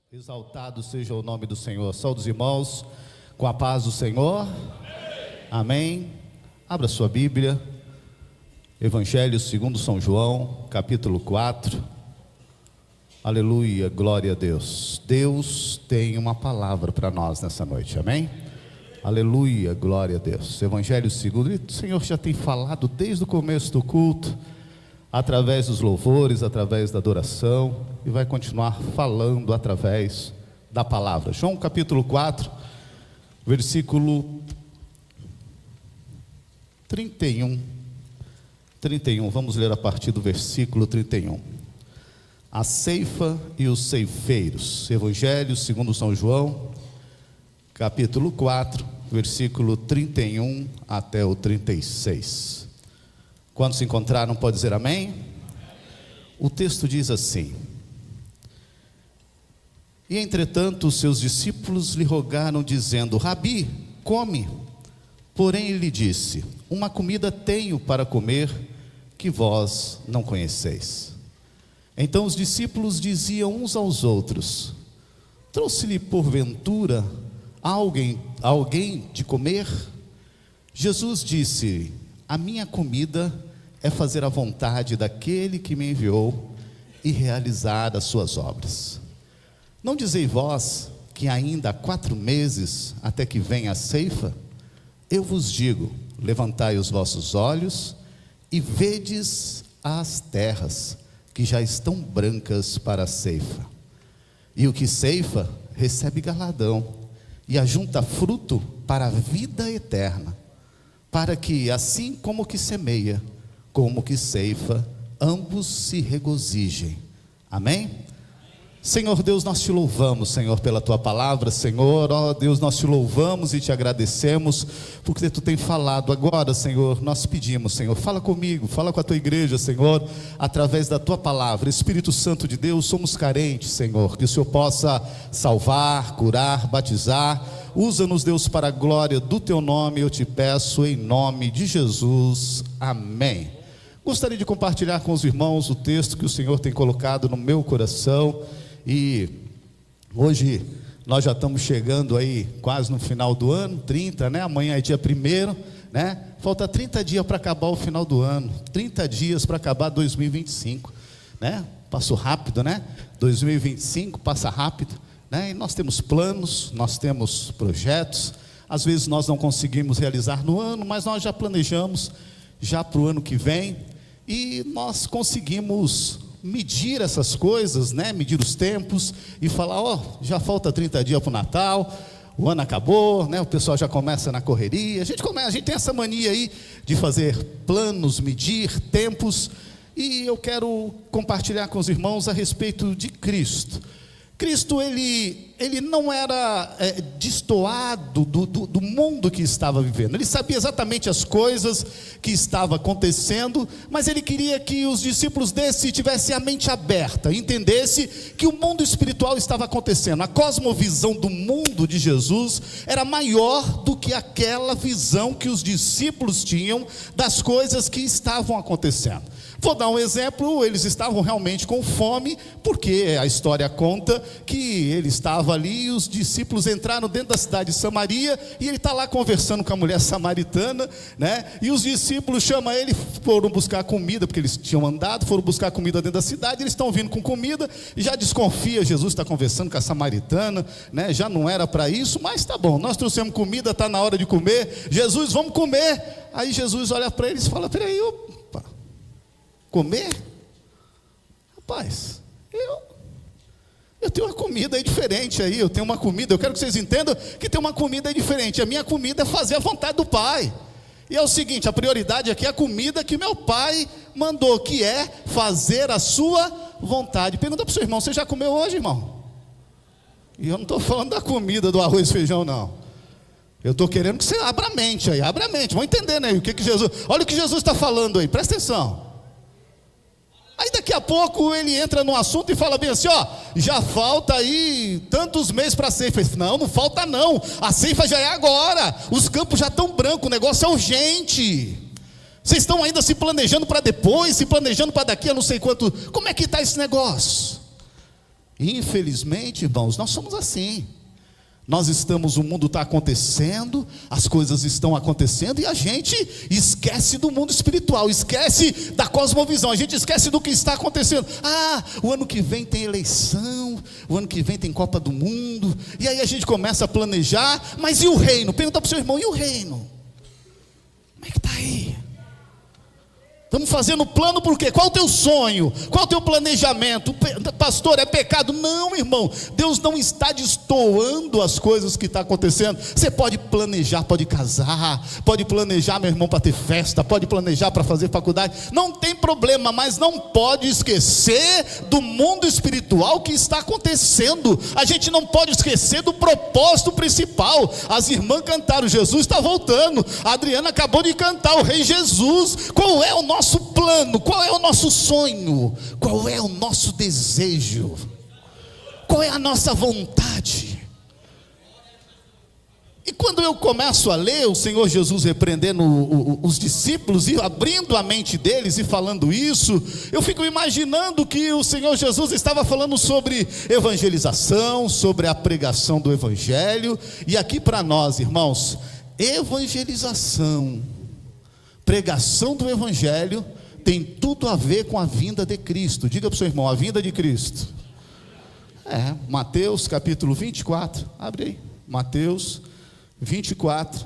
Exaltado seja o nome do Senhor. Saúde os irmãos, com a paz do Senhor. Amém. Abra sua Bíblia, Evangelho segundo São João, capítulo 4. Aleluia, glória a Deus. Deus tem uma palavra para nós nessa noite, amém? Aleluia, glória a Deus. Evangelho segundo, o Senhor já tem falado desde o começo do culto, através dos louvores, através da adoração, e vai continuar falando através da palavra. João capítulo 4, versículo 31, vamos ler a partir do versículo 31. A ceifa e os ceifeiros. Evangelho segundo São João, capítulo 4, versículo 31 até o 36. Quando se encontraram, pode dizer amém? O texto diz assim: E entretanto os seus discípulos lhe rogaram, dizendo: Rabi, come. Porém ele disse: Uma comida tenho para comer, que vós não conheceis. Então os discípulos diziam uns aos outros: Trouxe-lhe porventura alguém de comer? Jesus disse: A minha comida é fazer a vontade daquele que me enviou e realizar as suas obras. Não dizei vós que ainda há 4 meses até que venha a ceifa? Eu vos digo: levantai os vossos olhos e vedes as terras, que já estão brancas para a ceifa. E o que ceifa recebe galardão, e ajunta fruto para a vida eterna, para que, assim como que semeia, como que ceifa, ambos se regozijem. Amém? Senhor Deus, nós te louvamos, Senhor, pela tua palavra, Senhor. Ó Deus, nós te louvamos e te agradecemos, porque tu tem falado. Agora, Senhor, nós pedimos, Senhor, fala comigo, fala com a tua igreja, Senhor, através da tua palavra. Espírito Santo de Deus, somos carentes, Senhor, que o Senhor possa salvar, curar, batizar. Usa-nos, Deus, para a glória do teu nome, eu te peço em nome de Jesus, amém. Gostaria de compartilhar com os irmãos o texto que o Senhor tem colocado no meu coração. E hoje nós já estamos chegando aí quase no final do ano, 30, né? Amanhã é dia 1º, né? Falta 30 dias para acabar o final do ano, 30 dias para acabar 2025, né? Passou rápido, né? 2025 passa rápido, né? E nós temos planos, nós temos projetos. Às vezes nós não conseguimos realizar no ano, mas nós já planejamos já para o ano que vem, e nós conseguimos medir essas coisas, né? Medir os tempos e falar: ó, já falta 30 dias para o Natal, o ano acabou, né? O pessoal já começa na correria. A gente tem essa mania aí de fazer planos, medir tempos. E eu quero compartilhar com os irmãos a respeito de Cristo. Cristo, ele não era destoado do mundo que estava vivendo. Ele sabia exatamente as coisas que estavam acontecendo, mas ele queria que os discípulos tivessem a mente aberta, entendesse que o mundo espiritual estava acontecendo. A cosmovisão do mundo de Jesus era maior do que aquela visão que os discípulos tinham das coisas que estavam acontecendo. Vou dar um exemplo. Eles estavam realmente com fome, porque a história conta que ele estava ali e os discípulos entraram dentro da cidade de Samaria, e ele está lá conversando com a mulher samaritana, né? E os discípulos chamam ele, foram buscar comida, porque eles tinham andado, foram buscar comida dentro da cidade. Eles estão vindo com comida e já desconfia: Jesus está conversando com a samaritana, né? Já não era para isso, mas tá bom, nós trouxemos comida, está na hora de comer. Jesus, vamos comer. Aí Jesus olha para eles e fala: peraí, opa, comer? Rapaz, eu tenho uma comida aí diferente aí, eu tenho uma comida, eu quero que vocês entendam que tem uma comida aí diferente. A minha comida é fazer a vontade do Pai. E é o seguinte, a prioridade aqui é a comida que meu Pai mandou, que é fazer a sua vontade. Pergunta para o seu irmão: você já comeu hoje, irmão? E eu não estou falando da comida do arroz e feijão, não. Eu estou querendo que você abra a mente aí, abra a mente, vão entendendo aí o que Jesus, olha o que Jesus está falando aí, presta atenção. Aí daqui a pouco ele entra no assunto e fala bem assim: ó, já falta aí tantos meses para a ceifa. Não falta não, a ceifa já é agora, os campos já estão brancos, o negócio é urgente. Vocês estão ainda se planejando para depois, se planejando para daqui a não sei quanto. Como é que está esse negócio? Infelizmente, irmãos, nós somos assim. Nós estamos, o mundo está acontecendo, as coisas estão acontecendo, e a gente esquece do mundo espiritual, esquece da cosmovisão, a gente esquece do que está acontecendo. O ano que vem tem eleição, o ano que vem tem Copa do Mundo, e aí a gente começa a planejar. Mas e o reino? Pergunta para o seu irmão, e o reino? Como é que está aí? Estamos fazendo plano por quê? Qual o teu sonho? Qual o teu planejamento? Pastor, é pecado? Não, irmão, Deus não está destoando as coisas que estão acontecendo. Você pode planejar, pode casar, pode planejar, meu irmão, para ter festa, pode planejar para fazer faculdade, não tem problema, mas não pode esquecer do mundo espiritual que está acontecendo. A gente não pode esquecer do propósito principal. As irmãs cantaram, Jesus está voltando. A Adriana acabou de cantar, o Rei Jesus. Qual é o nosso plano? Qual é o nosso sonho? Qual é o nosso desejo? Qual é a nossa vontade? E quando eu começo a ler o Senhor Jesus repreendendo os discípulos e abrindo a mente deles e falando isso, eu fico imaginando que o Senhor Jesus estava falando sobre evangelização, sobre a pregação do evangelho. E aqui para nós, irmãos, evangelização, pregação do evangelho tem tudo a ver com a vinda de Cristo. Diga para o seu irmão, a vinda de Cristo. Mateus capítulo 24, abre aí, Mateus 24.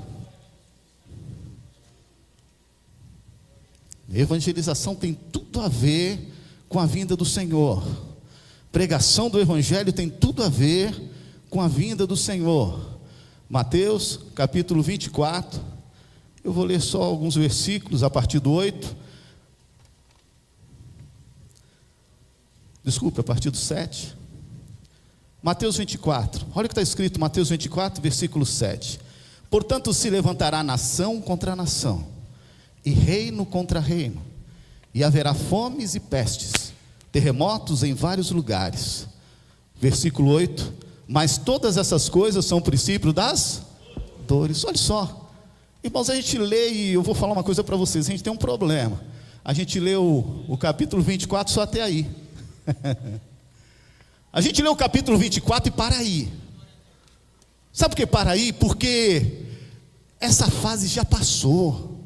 Evangelização tem tudo a ver com a vinda do Senhor. Pregação do evangelho tem tudo a ver com a vinda do Senhor. Mateus capítulo 24. Eu vou ler só alguns versículos a partir do 8. Desculpe, a partir do 7. Mateus 24, olha o que está escrito, Mateus 24, versículo 7. Portanto se levantará nação contra nação, e reino contra reino, e haverá fomes e pestes, terremotos em vários lugares. Versículo 8, mas todas essas coisas são o princípio das dores. Olha só, irmãos, a gente lê, e eu vou falar uma coisa para vocês, a gente tem um problema. A gente lê o capítulo 24 só até aí. A gente lê o capítulo 24 e para aí. Sabe por que para aí? Porque essa fase já passou.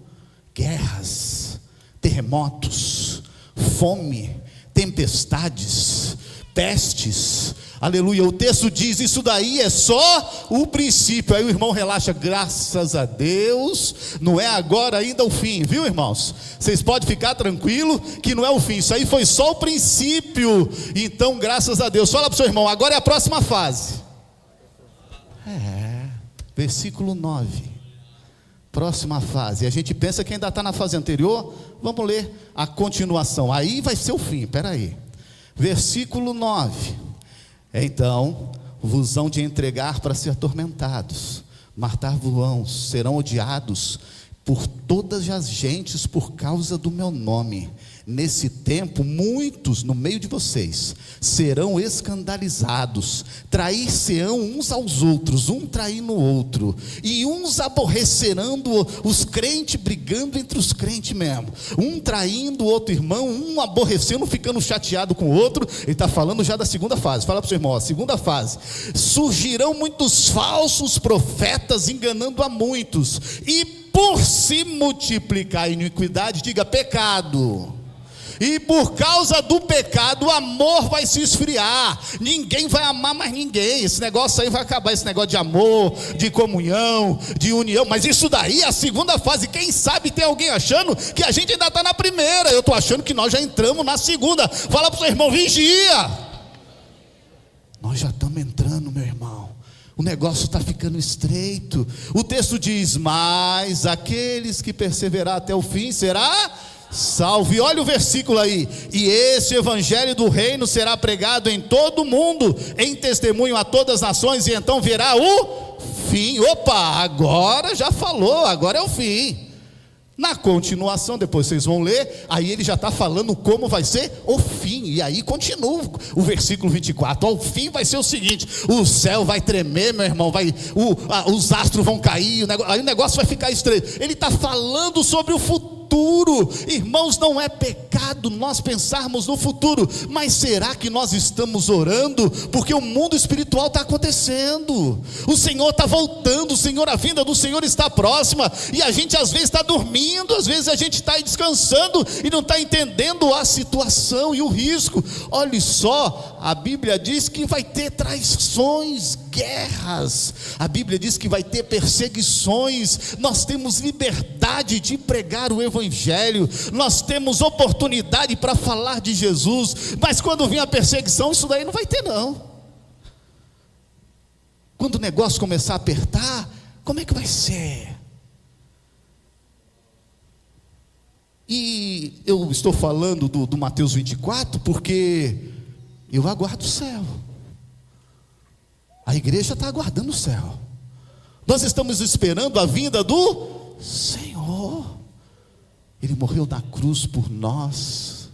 Guerras, terremotos, fome, tempestades, pestes, aleluia. O texto diz, isso daí é só o princípio. Aí o irmão relaxa, graças a Deus, não é agora ainda o fim, viu, irmãos? Vocês podem ficar tranquilo que não é o fim, isso aí foi só o princípio. Então graças a Deus. Fala para o seu irmão, agora é a próxima fase. Versículo 9. Próxima fase. A gente pensa que ainda está na fase anterior. Vamos ler a continuação, aí vai ser o fim, espera aí. Versículo 9. Então vos hão de entregar para ser atormentados, matar-vos-ão, serão odiados por todas as gentes por causa do meu nome. Nesse tempo muitos no meio de vocês serão escandalizados, trair-se-ão uns aos outros, um traindo o outro, e uns aborrecerão os crentes, brigando entre os crentes mesmo, um traindo o outro irmão, um aborrecendo, ficando chateado com o outro. Ele está falando já da segunda fase. Fala para o seu irmão, a segunda fase. Surgirão muitos falsos profetas, enganando a muitos, e por se multiplicar a iniquidade, diga pecado, e por causa do pecado o amor vai se esfriar, ninguém vai amar mais ninguém. Esse negócio aí vai acabar, esse negócio de amor, de comunhão, de união. Mas isso daí é a segunda fase. Quem sabe tem alguém achando que a gente ainda está na primeira. Eu estou achando que nós já entramos na segunda. Fala para o seu irmão, vigia. Nós já estamos entrando, meu irmão. O negócio está ficando estreito. O texto diz, mas aqueles que perseverar até o fim será salvo. E olha o versículo aí, e esse evangelho do reino será pregado em todo o mundo, em testemunho a todas as nações, e então virá o fim. Opa, agora já falou, agora é o fim. Na continuação, depois vocês vão ler, aí ele já está falando como vai ser o fim. E aí continua o versículo 24. O fim vai ser o seguinte: o céu vai tremer, meu irmão, os astros vão cair, aí o negócio vai ficar estreito. Ele está falando sobre o futuro. futuro. Irmãos, não é pecado nós pensarmos no futuro, mas será que nós estamos orando? Porque o mundo espiritual está acontecendo, o Senhor está voltando, a vinda do Senhor está próxima, e a gente às vezes está dormindo, às vezes a gente está aí descansando, e não está entendendo a situação e o risco. Olha só, a Bíblia diz que vai ter traições, guerras, a Bíblia diz que vai ter perseguições. Nós temos liberdade de pregar o Evangelho, nós temos oportunidade para falar de Jesus, mas quando vir a perseguição, isso daí não vai ter não. Quando o negócio começar a apertar, como é que vai ser? E eu estou falando do Mateus 24, porque eu aguardo o céu. A igreja está aguardando o céu. Nós estamos esperando a vinda do Senhor. Ele morreu na cruz por nós.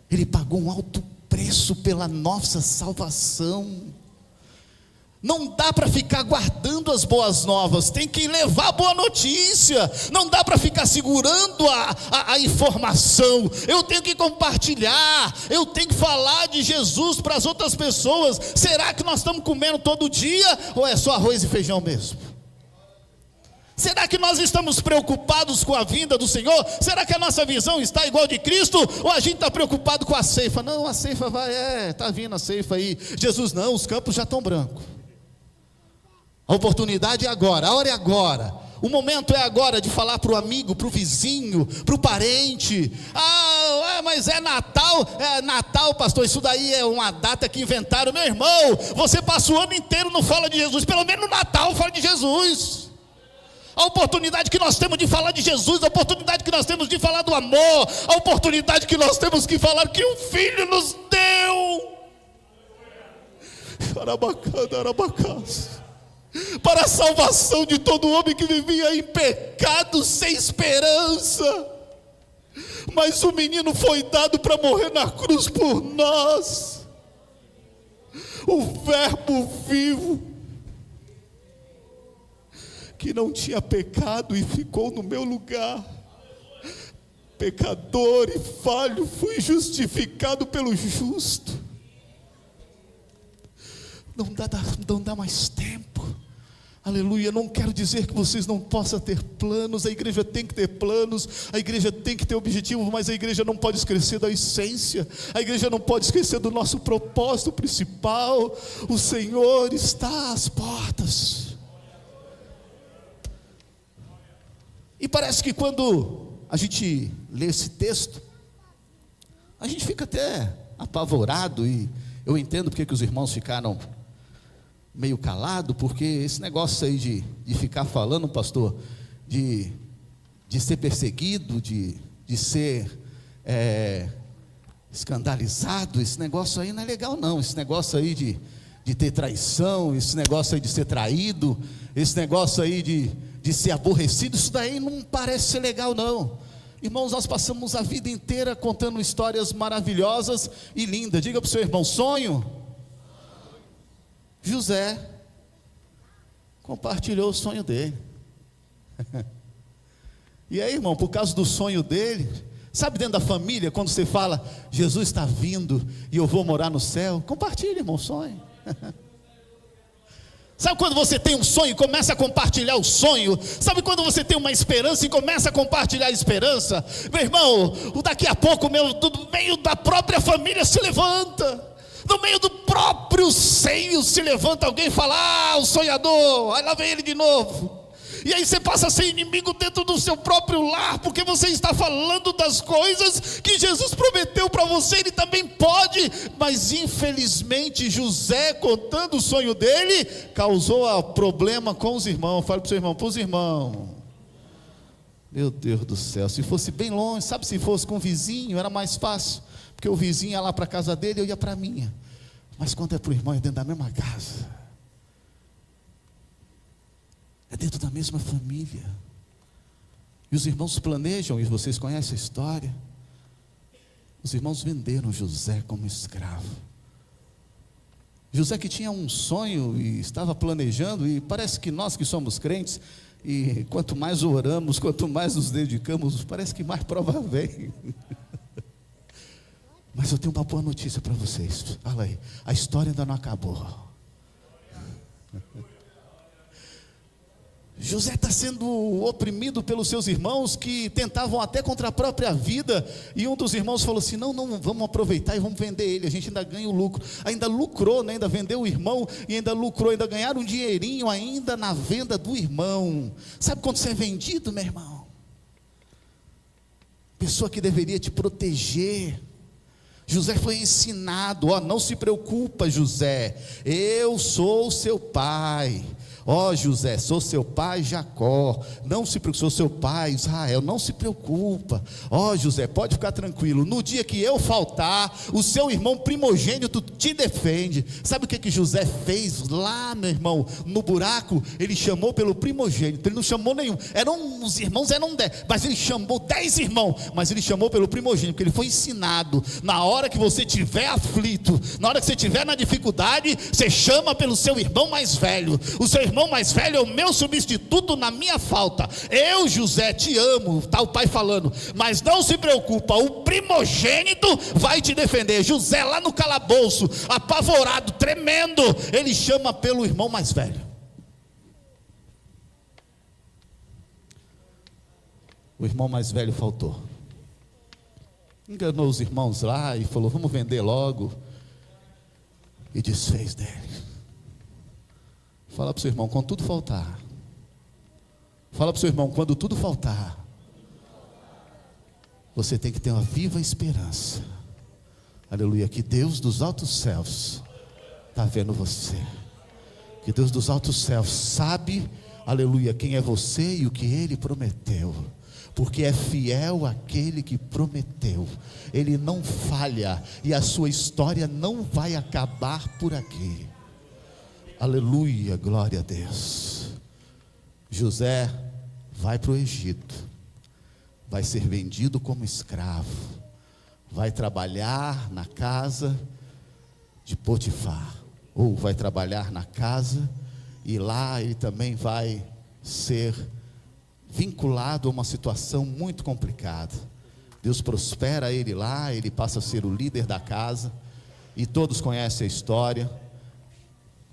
Ele pagou um alto preço pela nossa salvação. Não dá para ficar guardando as boas novas, tem que levar a boa notícia. Não dá para ficar segurando a informação. Eu tenho que compartilhar, eu tenho que falar de Jesus para as outras pessoas. Será que nós estamos comendo todo dia, ou é só arroz e feijão mesmo? Será que nós estamos preocupados com a vinda do Senhor? Será que a nossa visão está igual de Cristo? Ou a gente está preocupado com a ceifa? Não, a ceifa está vindo a ceifa aí. Jesus não, os campos já estão brancos. A oportunidade é agora, a hora é agora, o momento é agora de falar para o amigo, para o vizinho, para o parente. Mas é Natal, pastor, isso daí é uma data que inventaram. Meu irmão, você passa o ano inteiro e não fala de Jesus, pelo menos no Natal fala de Jesus. A oportunidade que nós temos de falar de Jesus, a oportunidade que nós temos de falar do amor, a oportunidade que nós temos de falar que o Filho nos deu. Para a salvação de todo homem que vivia em pecado, sem esperança. Mas o menino foi dado para morrer na cruz por nós, o Verbo vivo, que não tinha pecado e ficou no meu lugar. Pecador e falho, fui justificado pelo justo. Não dá mais tempo. Aleluia, não quero dizer que vocês não possam ter planos. A igreja tem que ter planos, a igreja tem que ter objetivo, mas a igreja não pode esquecer da essência, a igreja não pode esquecer do nosso propósito principal. O Senhor está às portas. E parece que quando a gente lê esse texto, a gente fica até apavorado, e eu entendo porque que os irmãos ficaram meio calado, porque esse negócio aí de ficar falando, pastor, de ser perseguido, de ser escandalizado, esse negócio aí não é legal não. Esse negócio aí de ter traição, esse negócio aí de ser traído, esse negócio aí de ser aborrecido, isso daí não parece ser legal não. Irmãos, nós passamos a vida inteira contando histórias maravilhosas e lindas. Diga para o seu irmão, sonho. José compartilhou o sonho dele. E aí, irmão, por causa do sonho dele, sabe, dentro da família, quando você fala, Jesus está vindo e eu vou morar no céu, compartilha, irmão, o sonho. Sabe quando você tem um sonho e começa a compartilhar o sonho? Sabe quando você tem uma esperança e começa a compartilhar a esperança? Meu irmão, daqui a pouco, do meio da própria família se levanta. No meio do próprio seio se levanta alguém e fala, o sonhador, aí lá vem ele de novo. E aí você passa a ser inimigo dentro do seu próprio lar, porque você está falando das coisas que Jesus prometeu para você. Ele também pode, mas infelizmente José, contando o sonho dele, causou problema com os irmãos. Fale para o seu irmão, para os irmãos. Meu Deus do céu, se fosse bem longe, sabe, se fosse com o vizinho, era mais fácil, porque o vizinho ia lá para a casa dele, eu ia para a minha. Mas quando é para o irmão, é dentro da mesma casa, é dentro da mesma família. E os irmãos planejam, e vocês conhecem a história. Os irmãos venderam José como escravo. José, que tinha um sonho e estava planejando, e parece que nós que somos crentes, E quanto mais oramos, quanto mais nos dedicamos, parece que mais prova vem. Mas eu tenho uma boa notícia para vocês. Olha aí, a história ainda não acabou. José está sendo oprimido pelos seus irmãos, que tentavam até contra a própria vida, e um dos irmãos falou assim: não, vamos aproveitar e vamos vender ele, a gente ainda ganha o lucro. Ainda lucrou, né? Ainda vendeu o irmão, e ainda lucrou, ainda ganharam um dinheirinho ainda na venda do irmão. Sabe quando você é vendido, meu irmão? Pessoa que deveria te proteger. José foi ensinado: não se preocupa, José, eu sou seu pai. José, sou seu pai Jacó, não se preocupe, sou seu pai Israel, não se preocupa. José, pode ficar tranquilo, no dia que eu faltar, o seu irmão primogênito te defende. Sabe o que José fez lá, meu irmão, no buraco? Ele chamou pelo primogênito, ele não chamou nenhum, os irmãos eram 10, mas ele chamou 10 irmãos, mas ele chamou pelo primogênito, porque ele foi ensinado: na hora que você estiver aflito, na hora que você estiver na dificuldade, você chama pelo seu irmão mais velho. O seu irmão mais velho é o meu substituto na minha falta. Eu, José, te amo, está o pai falando, mas não se preocupa, o primogênito vai te defender. José lá no calabouço, apavorado, tremendo, ele chama pelo irmão mais velho. O irmão mais velho faltou, enganou os irmãos lá e falou: vamos vender logo, e desfez dele. Fala para o seu irmão: quando tudo faltar. Fala para o seu irmão: quando tudo faltar, você tem que ter uma viva esperança. Aleluia. Que Deus dos altos céus está vendo você. Que Deus dos altos céus sabe, aleluia, quem é você e o que Ele prometeu. Porque é fiel aquele que prometeu. Ele não falha, e a sua história não vai acabar por aqui. Aleluia, glória a Deus. José vai para o Egito, vai ser vendido como escravo, vai trabalhar na casa de Potifar, ou vai trabalhar na casa, e lá ele também vai ser vinculado a uma situação muito complicada. Deus prospera ele lá, ele passa a ser o líder da casa, e todos conhecem a história.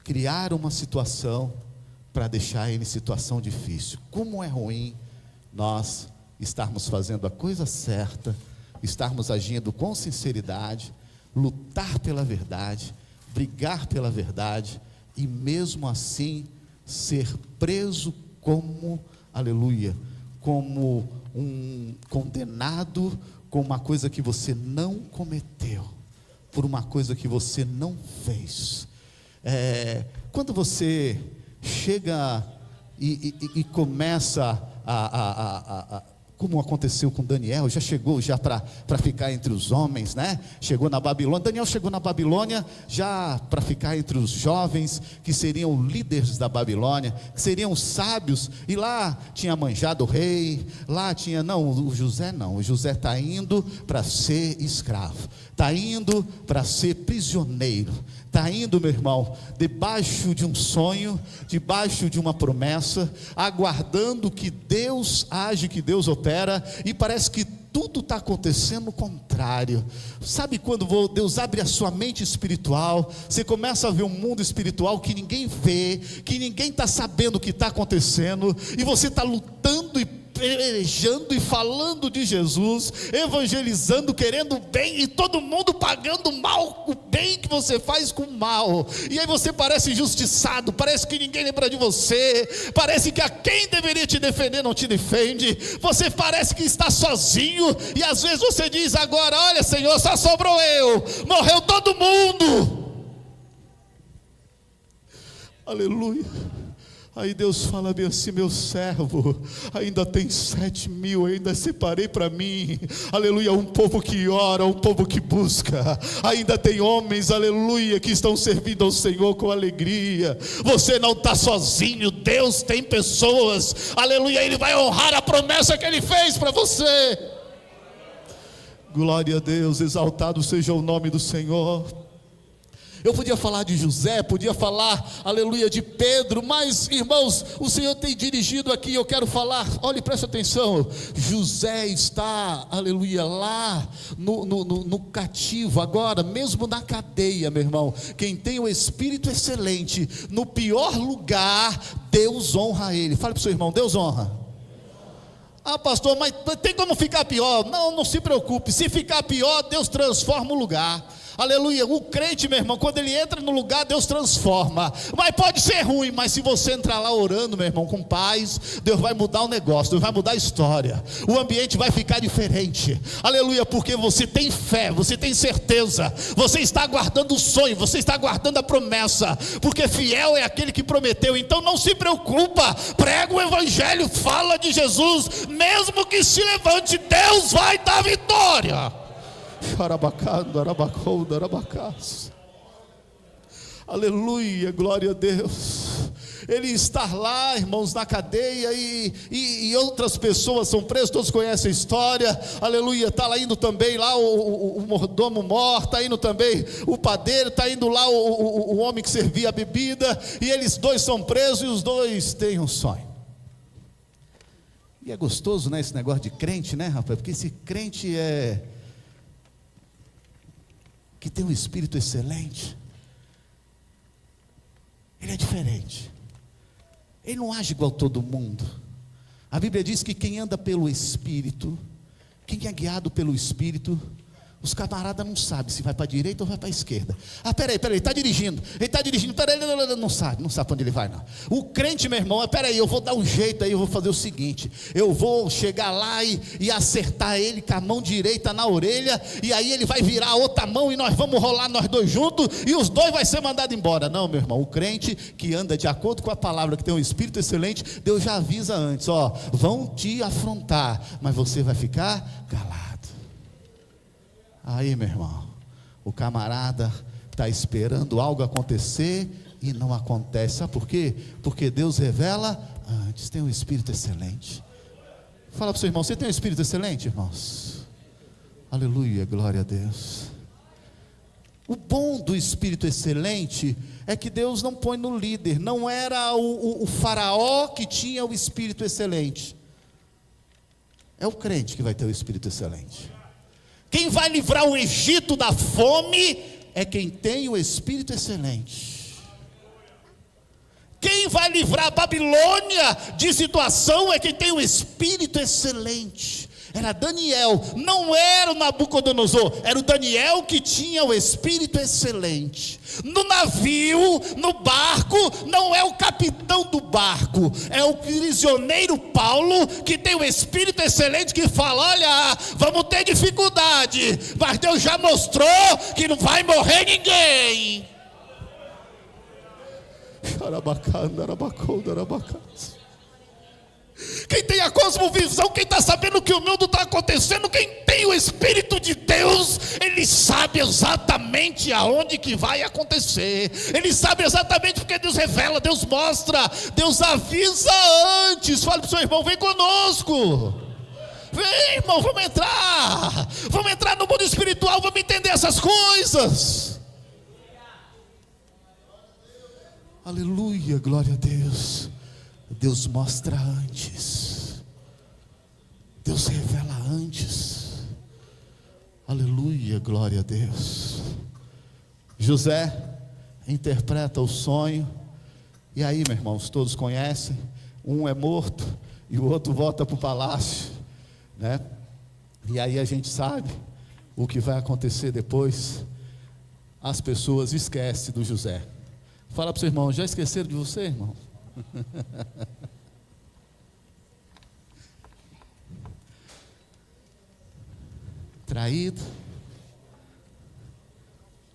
Criar uma situação para deixar ele em situação difícil. Como é ruim nós estarmos fazendo a coisa certa, estarmos agindo com sinceridade, lutar pela verdade, brigar pela verdade, e mesmo assim ser preso como, aleluia, como um condenado, com uma coisa que você não cometeu, por uma coisa que você não fez. Quando você chega e começa como aconteceu com Daniel, já chegou para ficar entre os homens, né? Chegou na Babilônia. Daniel chegou na Babilônia já para ficar entre os jovens que seriam líderes da Babilônia, que seriam sábios, e lá tinha manjado o rei, lá tinha, o José está indo para ser escravo, está indo para ser prisioneiro, está indo, meu irmão, debaixo de um sonho, debaixo de uma promessa, aguardando que Deus age, que Deus opera, e parece que tudo está acontecendo o contrário. Sabe quando Deus abre a sua mente espiritual, você começa a ver um mundo espiritual que ninguém vê, que ninguém está sabendo o que está acontecendo, e você está lutando e pelejando e falando de Jesus, evangelizando, querendo o bem, e todo mundo pagando mal, o bem que você faz com mal, e aí você parece injustiçado, parece que ninguém lembra de você, parece que a quem deveria te defender não te defende, você parece que está sozinho, e às vezes você diz agora: olha Senhor, só sobrou eu, morreu todo mundo, aleluia. Aí Deus fala bem assim: meu servo, ainda tem 7.000, ainda separei para mim, aleluia, um povo que ora, um povo que busca, ainda tem homens, aleluia, que estão servindo ao Senhor com alegria. Você não está sozinho, Deus tem pessoas, aleluia, Ele vai honrar a promessa que Ele fez para você. Glória a Deus, exaltado seja o nome do Senhor. Eu podia falar de José, podia falar, aleluia, de Pedro, mas, irmãos, o Senhor tem dirigido aqui, eu quero falar, olhe, preste atenção, José está, aleluia, lá no cativo, agora, mesmo na cadeia, meu irmão, quem tem o Espírito excelente, no pior lugar, Deus honra ele. Fale para o seu irmão, Deus honra. Ah, pastor, mas tem como ficar pior? Não, não se preocupe, se ficar pior, Deus transforma o lugar. Aleluia, o crente, meu irmão, quando ele entra no lugar, Deus transforma. Mas pode ser ruim, mas se você entrar lá orando, meu irmão, com paz, Deus vai mudar o negócio, Deus vai mudar a história. O ambiente vai ficar diferente. Aleluia, porque você tem fé, você tem certeza, você está aguardando o sonho, você está aguardando a promessa, porque fiel é aquele que prometeu. Então não se preocupa, prega o evangelho, fala de Jesus, mesmo que se levante, Deus vai dar vitória. Aleluia, glória a Deus. Ele está lá, irmãos, na cadeia, e outras pessoas são presas, todos conhecem a história. Aleluia, está lá indo também lá o mordomo mor, está indo também o padeiro, está indo lá o homem que servia a bebida, e eles dois são presos, e os dois têm um sonho. E é gostoso, né, esse negócio de crente, né, rapaz, porque esse crente que tem um espírito excelente, ele é diferente, ele não age igual todo mundo. A Bíblia diz que quem anda pelo Espírito, quem é guiado pelo Espírito, os camaradas não sabem se vai para a direita ou vai para a esquerda. Ah, peraí, ele está dirigindo, peraí, não sabe para onde ele vai não. O crente, meu irmão, peraí, eu vou dar um jeito aí, eu vou fazer o seguinte, eu vou chegar lá e acertar ele com a mão direita na orelha, e aí ele vai virar a outra mão, e nós vamos rolar nós dois juntos, e os dois vai ser mandado embora. Não, meu irmão, o crente que anda de acordo com a palavra, que tem um espírito excelente, Deus já avisa antes, vão te afrontar, mas você vai ficar calado. Aí, meu irmão, o camarada está esperando algo acontecer e não acontece. Sabe por quê? Porque Deus revela antes. Tem um espírito excelente. Fala para o seu irmão, você tem um espírito excelente, irmãos? Aleluia, glória a Deus. O bom do espírito excelente é que Deus não põe no líder. Não era o faraó que tinha o espírito excelente, é o crente que vai ter o espírito excelente. Quem vai livrar o Egito da fome é quem tem o espírito excelente. Quem vai livrar a Babilônia de situação é quem tem o espírito excelente. Era Daniel, não era o Nabucodonosor, era o Daniel que tinha o espírito excelente. No navio, no barco, não é o capitão do barco, é o prisioneiro Paulo que tem o espírito excelente, que fala: olha, vamos ter dificuldade, mas Deus já mostrou que não vai morrer ninguém. Quem tem a cosmovisão, quem está sabendo que o mundo está acontecendo, quem tem o Espírito de Deus, ele sabe exatamente aonde que vai acontecer, ele sabe exatamente, porque Deus revela, Deus mostra, Deus avisa antes. Fala para o seu irmão, vem conosco, vem irmão, vamos entrar no mundo espiritual, vamos entender essas coisas. Aleluia, glória a Deus. Deus mostra antes, Deus revela antes. Aleluia, glória a Deus. José interpreta o sonho, e aí, meus irmãos, todos conhecem, um é morto e o outro volta para o palácio, né? E aí a gente sabe o que vai acontecer depois. As pessoas esquecem do José. Fala para o seu irmão, já esqueceram de você, irmão? Traído,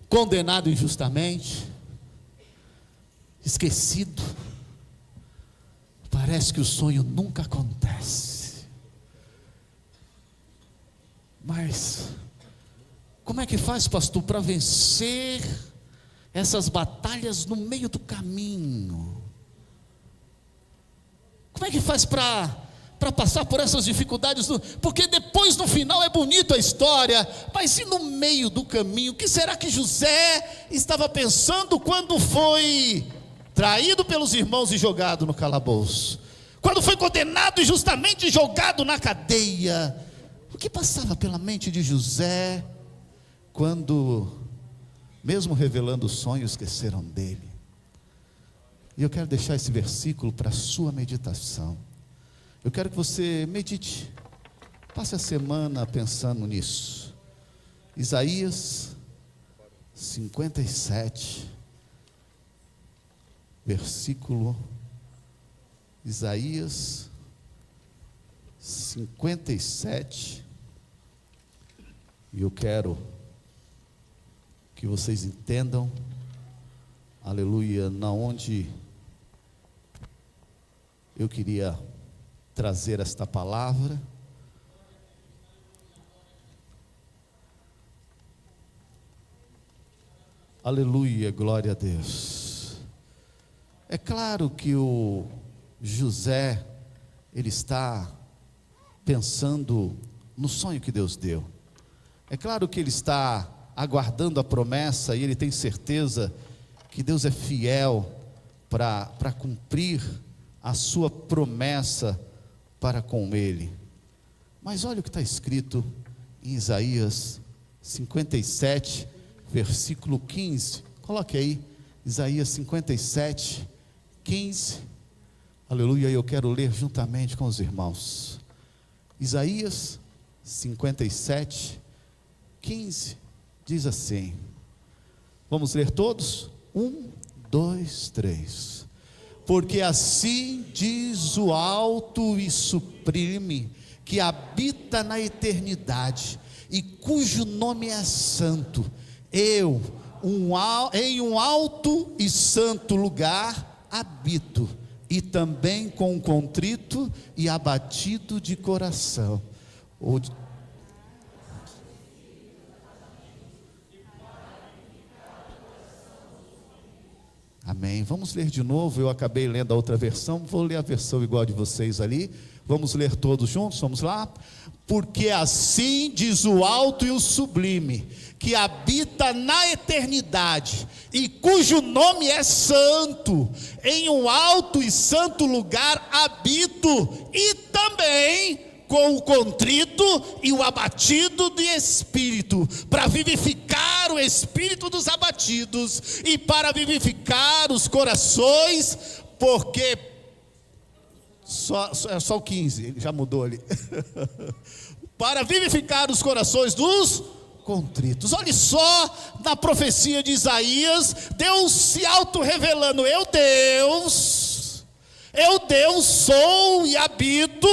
condenado injustamente, esquecido, parece que o sonho nunca acontece. Mas como é que faz, pastor, para vencer essas batalhas no meio do caminho? Como é que faz para para passar por essas dificuldades, porque depois no final é bonito a história, mas e no meio do caminho, o que será que José estava pensando quando foi traído pelos irmãos e jogado no calabouço? Quando foi condenado e justamente jogado na cadeia? O que passava pela mente de José quando, mesmo revelando o sonho, esqueceram dele? E eu quero deixar esse versículo para a sua meditação. Eu quero que você medite, passe a semana pensando nisso. Isaías 57, versículo, Isaías 57, e eu quero que vocês entendam, aleluia, na onde eu queria trazer esta palavra. Aleluia, glória a Deus. É claro que o José, ele está pensando no sonho que Deus deu. É claro que ele está aguardando a promessa, e ele tem certeza que Deus é fiel para cumprir a sua promessa para com ele. Mas olha o que está escrito em Isaías 57, versículo 15. Coloque aí, Isaías 57, 15. Aleluia, eu quero ler juntamente com os irmãos. Isaías 57, 15, diz assim. Vamos ler todos? 1, 2, 3. Porque assim diz o alto e sublime, que habita na eternidade, e cujo nome é santo, eu, em um alto e santo lugar habito, e também com um contrito e abatido de coração. Amém. Vamos ler de novo. Eu acabei lendo a outra versão, vou ler a versão igual a de vocês ali. Vamos ler todos juntos, vamos lá? Porque assim diz o alto e o sublime, que habita na eternidade, e cujo nome é santo, em um alto e santo lugar habito, e também com o contrito e o abatido de espírito, para vivificar o espírito dos abatidos, e para vivificar os corações, porque só o 15, ele já mudou ali. Para vivificar os corações dos contritos. Olhe só, na profecia de Isaías, Deus se auto-revelando: eu Deus sou e habito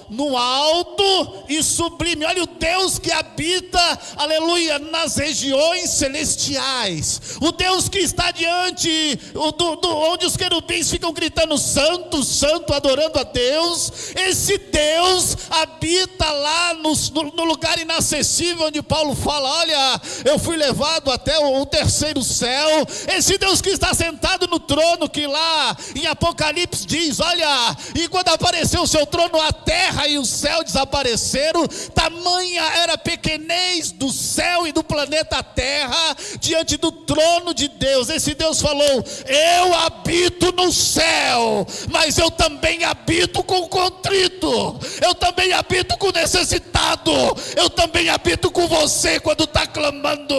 no alto e sublime. Olha o Deus que habita, aleluia, nas regiões celestiais, o Deus que está diante onde os querubins ficam gritando santo, santo, adorando a Deus. Esse Deus habita lá no lugar inacessível, onde Paulo fala: olha, eu fui levado até o terceiro céu. Esse Deus que está sentado no trono, que lá em Apocalipse diz: olha, e quando apareceu o seu trono, a terra e o céu desapareceram. Tamanha era a pequenez do céu e do planeta Terra diante do trono de Deus. Esse Deus falou: eu habito no céu, mas eu também habito com o contrito, eu também habito com o necessitado, eu também habito com você quando está clamando.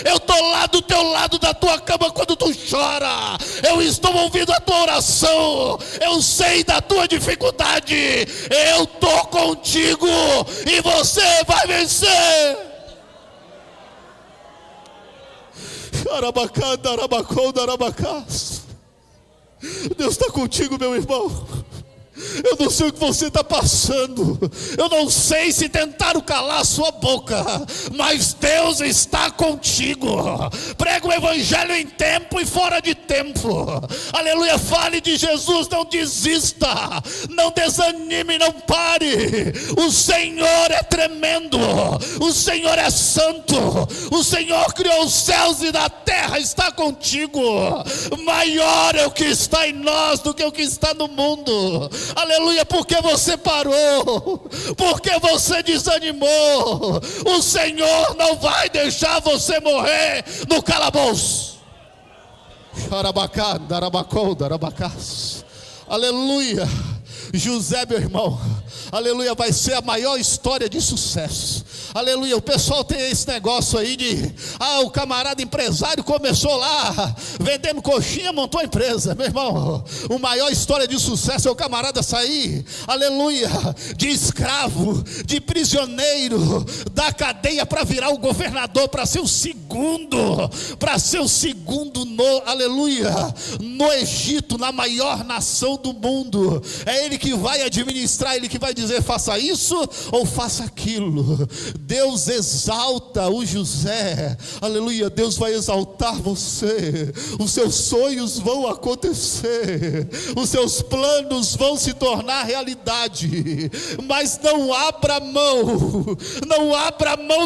Eu estou lá do teu lado da tua cama quando tu chora, eu estou ouvindo a tua oração, eu sei da tua dificuldade, eu estou contigo e você vai vencer. Deus está contigo, meu irmão. Eu não sei o que você está passando, eu não sei se tentaram calar a sua boca, mas Deus está contigo. Prega o evangelho em tempo e fora de tempo, aleluia. Fale de Jesus, não desista, não desanime, não pare. O Senhor é tremendo, o Senhor é santo, o Senhor criou os céus e a terra, está contigo. Maior é o que está em nós do que o que está no mundo. aleluia, porque você parou, porque você desanimou. O Senhor não vai deixar você morrer no calabouço. Aleluia. José, meu irmão, aleluia, vai ser a maior história de sucesso. Aleluia, o pessoal tem esse negócio aí de, o camarada empresário começou lá, vendendo coxinha, montou a empresa. Meu irmão, a maior história de sucesso é o camarada sair, aleluia, de escravo, de prisioneiro, da cadeia para virar o governador, para ser o segundo aleluia, no Egito, na maior nação do mundo. É ele que vai administrar, ele que vai dizer faça isso ou faça aquilo. Deus exalta o José, aleluia, Deus vai exaltar você, os seus sonhos vão acontecer, os seus planos vão se tornar realidade, mas não abra mão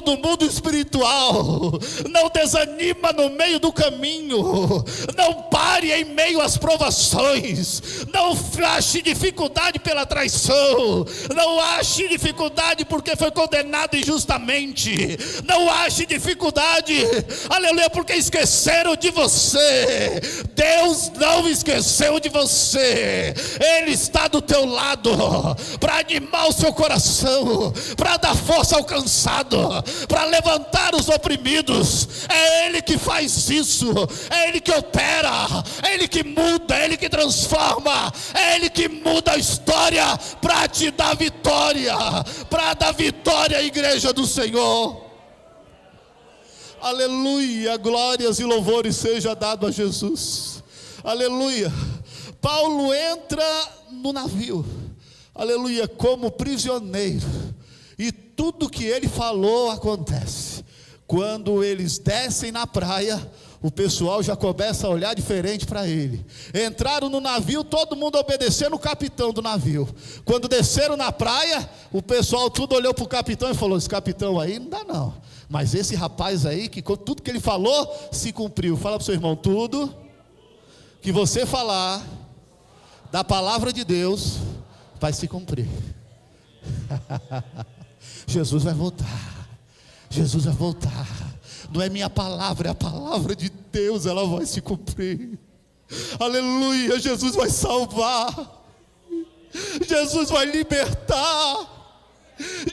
do mundo espiritual, não desanima no meio do caminho, não pare em meio às provações, não ache dificuldade pela traição, não ache dificuldade porque foi condenado injustamente, não ache dificuldade, aleluia, porque esqueceram de você. Deus não esqueceu de você, Ele está do teu lado, para animar o seu coração, para dar força ao cansado, para levantar os oprimidos. É Ele que faz isso, é Ele que opera, é Ele que muda, é Ele que transforma, é Ele que muda a história, para te dar vitória, para dar vitória à igreja do Senhor. Aleluia, glórias e louvores seja dado a Jesus. Aleluia. Paulo entra no navio, aleluia, como prisioneiro, e tudo que ele falou acontece. Quando eles descem na praia, o pessoal já começa a olhar diferente para ele. Entraram no navio, todo mundo obedecendo o capitão do navio. Quando desceram na praia, o pessoal tudo olhou para o capitão e falou: esse capitão aí não dá não, mas esse rapaz aí, que tudo que ele falou se cumpriu. Fala para o seu irmão: tudo que você falar da palavra de Deus vai se cumprir. Jesus vai voltar, Jesus vai voltar. Não é minha palavra, é a palavra de Deus, ela vai se cumprir. Aleluia, Jesus vai salvar, Jesus vai libertar,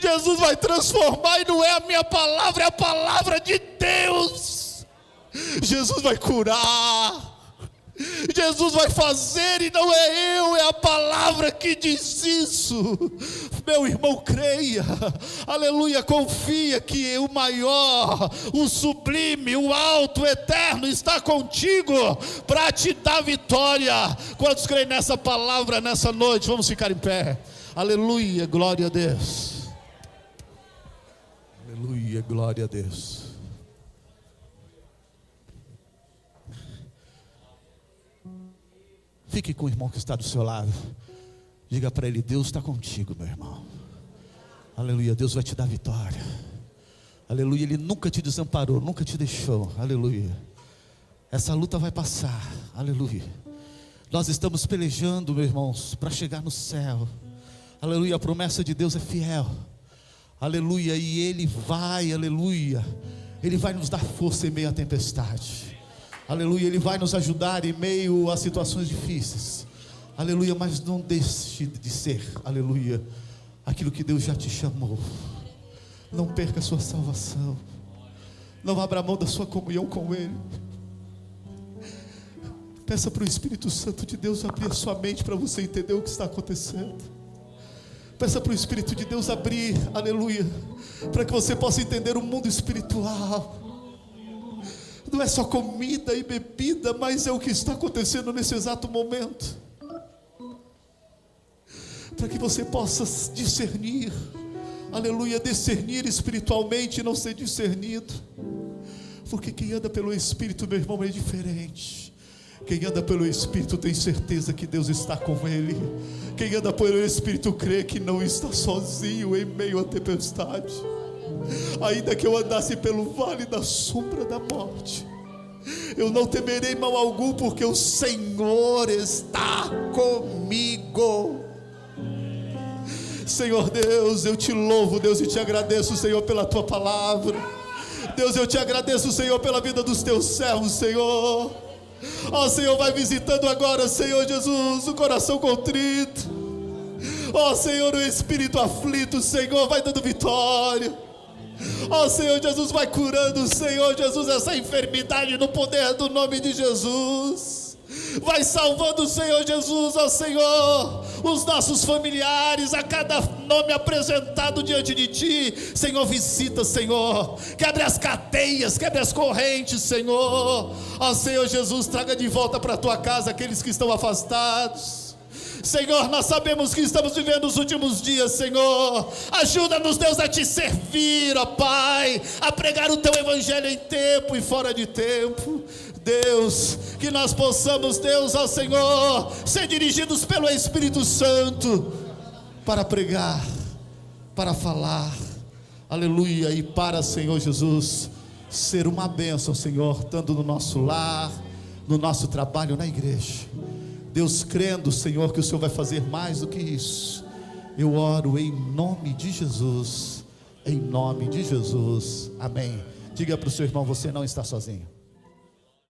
Jesus vai transformar, e não é a minha palavra, é a palavra de Deus. Jesus vai curar, Jesus vai fazer, e não é eu, é a palavra que diz isso. Meu irmão, creia, aleluia, confia que o maior, o sublime, o alto, o eterno está contigo para te dar vitória. Quantos creem nessa palavra nessa noite? Vamos ficar em pé. Aleluia, glória a Deus. Aleluia, glória a Deus. Fique com o irmão que está do seu lado. Diga para ele: Deus está contigo, meu irmão. Aleluia, Deus vai te dar vitória. Aleluia, Ele nunca te desamparou, nunca te deixou. Aleluia. Essa luta vai passar. Aleluia. Nós estamos pelejando, meus irmãos, para chegar no céu. Aleluia, a promessa de Deus é fiel. Aleluia, e Ele vai, aleluia, Ele vai nos dar força em meio à tempestade. Aleluia, Ele vai nos ajudar em meio a situações difíceis. Aleluia, mas não deixe de ser, aleluia, aquilo que Deus já te chamou. Não perca a sua salvação. Não abra mão da sua comunhão com Ele. Peça para o Espírito Santo de Deus abrir a sua mente para você entender o que está acontecendo. Peça para o Espírito de Deus abrir, aleluia, para que você possa entender o mundo espiritual. Não é só comida e bebida, mas é o que está acontecendo nesse exato momento. Para que você possa discernir, aleluia, discernir espiritualmente e não ser discernido. Porque quem anda pelo Espírito, meu irmão, é diferente. Quem anda pelo Espírito tem certeza que Deus está com ele. Quem anda pelo Espírito crê que não está sozinho em meio à tempestade. Ainda que eu andasse pelo vale da sombra da morte, eu não temerei mal algum, porque o Senhor está comigo. Senhor Deus, eu te louvo, Deus, e te agradeço, Senhor, pela tua palavra. Deus, eu te agradeço, Senhor, pela vida dos teus servos, Senhor. Ó Senhor, vai visitando agora, Senhor Jesus, o coração contrito. Ó Senhor, o espírito aflito, Senhor, vai dando vitória. Ó Senhor Jesus, vai curando, Senhor Jesus, essa enfermidade no poder do nome de Jesus. Vai salvando, Senhor Jesus, ó Senhor, os nossos familiares, a cada nome apresentado diante de Ti. Senhor, visita, Senhor, quebre as cadeias, quebre as correntes, Senhor. Ó Senhor Jesus, traga de volta para a Tua casa aqueles que estão afastados. Senhor, nós sabemos que estamos vivendo os últimos dias, Senhor. Ajuda-nos, Deus, a Te servir, ó Pai, a pregar o Teu Evangelho em tempo e fora de tempo. Deus, que nós possamos, Deus, ó Senhor, ser dirigidos pelo Espírito Santo para pregar, para falar, aleluia, e para, Senhor Jesus, ser uma bênção, Senhor, tanto no nosso lar, no nosso trabalho, na igreja. Deus, crendo, Senhor, que o Senhor vai fazer mais do que isso, eu oro em nome de Jesus, em nome de Jesus, amém. Diga para o seu irmão, você não está sozinho.